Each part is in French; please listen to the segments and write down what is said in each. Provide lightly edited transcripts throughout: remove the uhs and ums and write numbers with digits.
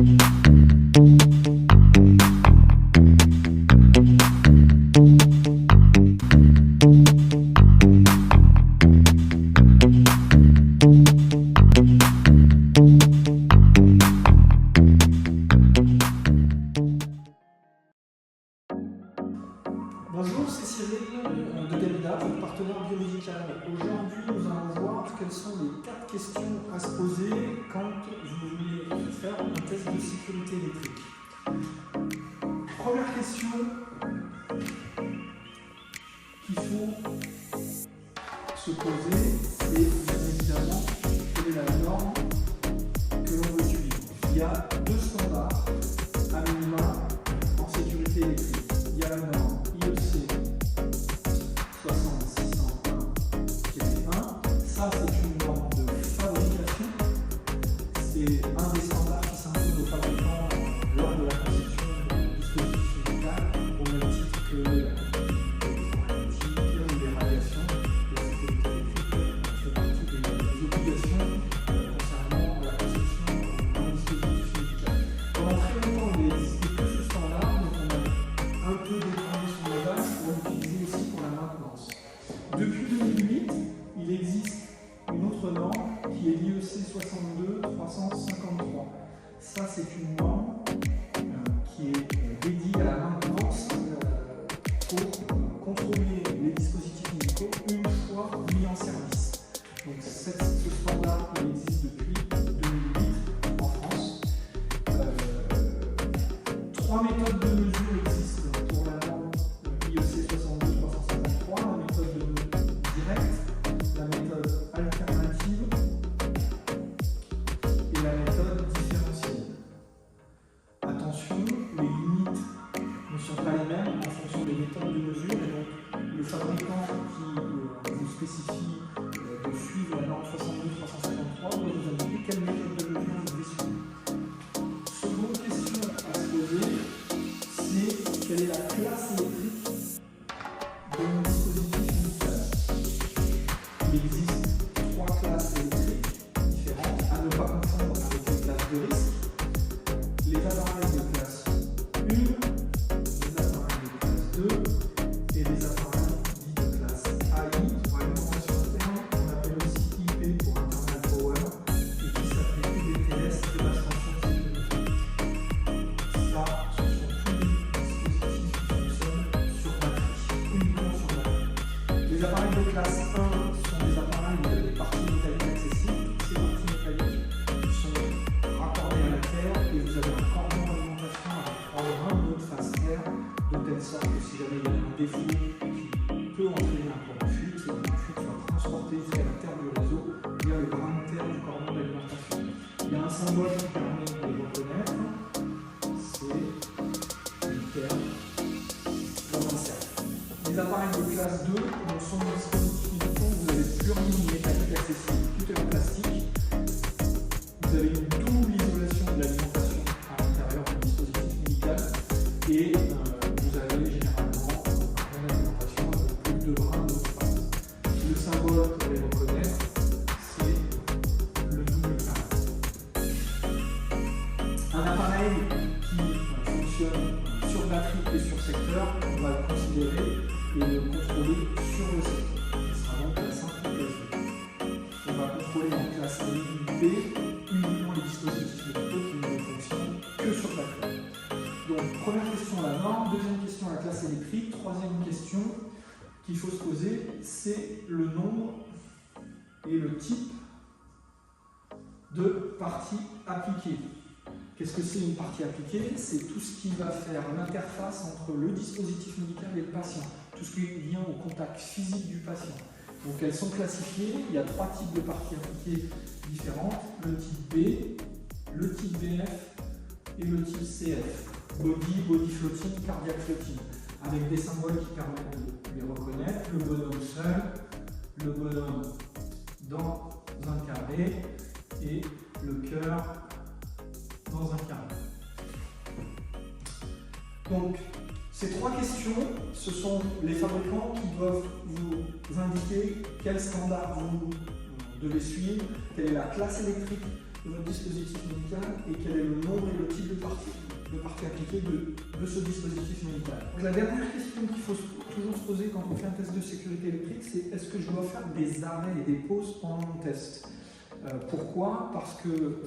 Bonjour, c'est Cyril de Delta, votre partenaire biomédical. Aujourd'hui, nous allons voir quelles sont les 4 questions à se poser quand vous voulez faire un test de sécurité électrique. Première question qu'il faut se poser, c'est bien évidemment quelle est la norme que l'on veut suivre. Il y a 2 standards à minima en sécurité électrique. Il y a la norme IEC 60601-1. Ça, c'est une norme de fabrication. C'est un des standards qui s'impose aux fabricants lors de la conception du dispositif médical, au même titre que les radiations. La sécurité électrique fait partie des obligations concernant la conception d'un dispositif médical. Pendant très longtemps, il n'existait que ce standard, donc on a un peu détourné son modèle pour l'utiliser aussi pour la maintenance. Depuis 2008, il existe une autre norme qui est l'IEC 62353. Ça, c'est une norme qui est dédiée à la maintenance pour contrôler les dispositifs médicaux une fois mis en service. Donc, ce standard, il existe depuis 2008 en France. 3 méthodes de mesure existent pour la norme IEC 62353, la méthode de mesure directe, la méthode alternative et la méthode différentielle. Attention, les limites ne sont pas les mêmes en fonction des méthodes de mesure, et donc le fabricant qui vous spécifie de suivre la norme 62353 doit vous indiquer quelle méthode de mesure vous devez suivre. Seconde question à se poser, c'est quelle est la classe électrique de mon dispositif médical. Il existe 3 classes électriques différentes, à ne pas confondre avec les classes de risque. Les appareils de classe 1, les appareils de classe 2 et les appareils dits de classe AI, pour une convention interne qu'on appelle aussi IP pour Internal Power et qui s'appelle UBTS, de basse tension de sécurité. Ça, ce sont tous les dispositifs qui fonctionnent sur batterie, uniquement sur batterie. Les appareils de classe 1 sont des appareils où il y a des parties métalliques accessibles. Ces parties métalliques sont raccordées à la terre et vous avez un cordon d'alimentation avec 3 brins de face terre, de telle sorte que si jamais il y a un défaut qui peut entraîner un courant de fuite, c'est qu'une fuite soit transportée jusqu'à la terre du réseau via le brin de terre du cordon d'alimentation. Il y a un symbole qui permet de les reconnaître, c'est une terre dans un cercle. Les appareils de classe 2 sont des dispositifs médicaux où vous avez plus rien de métallique accessible, tout est en plastique. Vous avez une double isolation de l'alimentation à l'intérieur du dispositif médical et vous avez généralement une alimentation avec plus de brins d'eau. Le symbole pour les reconnaître, c'est le double carré. Un appareil qui fonctionne sur batterie et sur secteur, on va le considérer et le contrôler sur le secteur. Ce sera donc la simple classe 2. On va contrôler en classe A, B uniquement les dispositifs médicaux qui ne fonctionnent que sur batterie. Donc, première question, la norme. Deuxième question, la classe électrique. Troisième question qu'il faut se poser, c'est le nombre et le type de parties appliquées. Qu'est-ce que c'est une partie appliquée? C'est tout ce qui va faire l'interface entre le dispositif médical et le patient, tout ce qui vient au contact physique du patient. Donc elles sont classifiées, il y a 3 types de parties appliquées différentes, le type B, le type BF et le type CF, body floating, cardiac floating, avec des symboles qui permettent de les reconnaître, le bonhomme seul, le bonhomme dans un carré et le cœur dans un carré. Donc, ces 3 questions, ce sont les fabricants qui doivent vous indiquer quel standard vous devez suivre, quelle est la classe électrique de votre dispositif médical et quel est le nombre et le type partie appliquée de ce dispositif médical. Donc, la dernière question qu'il faut toujours se poser quand on fait un test de sécurité électrique, c'est est-ce que je dois faire des arrêts et des pauses pendant mon test? Pourquoi? Parce que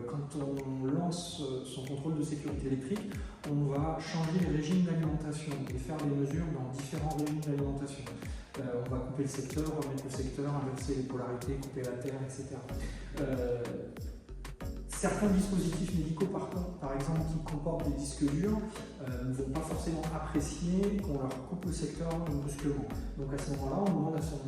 quand on lance son contrôle de sécurité électrique, on va changer les régimes d'alimentation et faire des mesures dans différents régimes d'alimentation. On va couper le secteur, remettre le secteur, inverser les polarités, couper la terre, etc. Certains dispositifs médicaux, par exemple, qui comportent des disques durs, ne vont pas forcément apprécier qu'on leur coupe le secteur brusquement. Donc à ce moment-là, on demande à son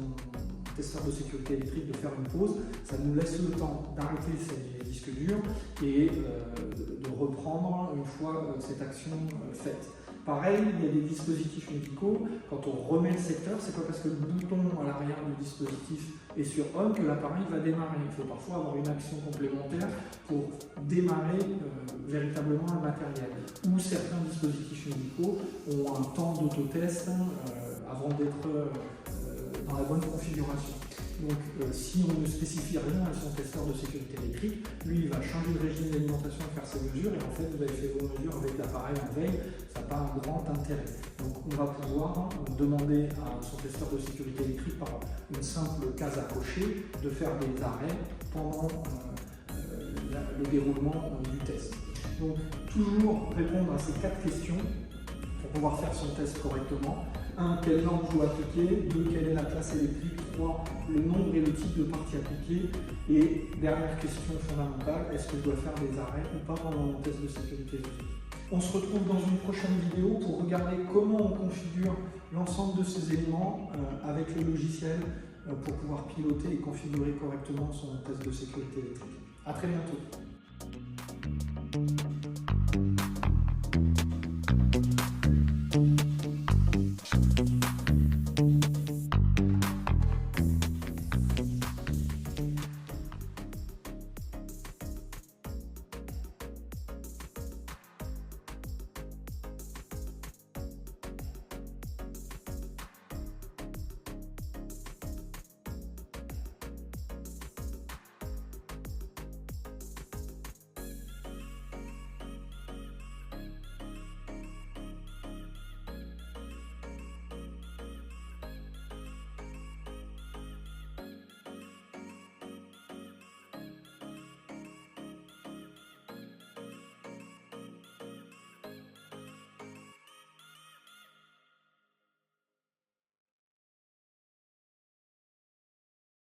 testeur de sécurité électrique de faire une pause. Ça nous laisse le temps d'arrêter ces disques durs et de reprendre une fois cette action faite. Pareil, il y a des dispositifs médicaux, quand on remet le secteur, c'est pas parce que le bouton à l'arrière du dispositif est sur on que l'appareil va démarrer. Il faut parfois avoir une action complémentaire pour démarrer véritablement le matériel. Ou certains dispositifs médicaux ont un temps d'autotest avant d'être dans la bonne configuration. Donc si on ne spécifie rien à son testeur de sécurité électrique, lui il va changer le régime d'alimentation et faire ses mesures, et en fait vous avez fait vos mesures avec l'appareil en veille, ça n'a pas un grand intérêt. Donc on va pouvoir demander à son testeur de sécurité électrique par une simple case à cocher de faire des arrêts pendant le déroulement du test. Donc toujours répondre à ces 4 questions pour pouvoir faire son test correctement. 1. Quelle norme je dois appliquer? 2. Quelle est la classe électrique? 3. Le nombre et le type de partie appliquée. Et dernière question fondamentale, est-ce que je dois faire des arrêts ou pas pendant mon test de sécurité électrique? On se retrouve dans une prochaine vidéo pour regarder comment on configure l'ensemble de ces éléments avec le logiciel pour pouvoir piloter et configurer correctement son test de sécurité électrique. A très bientôt.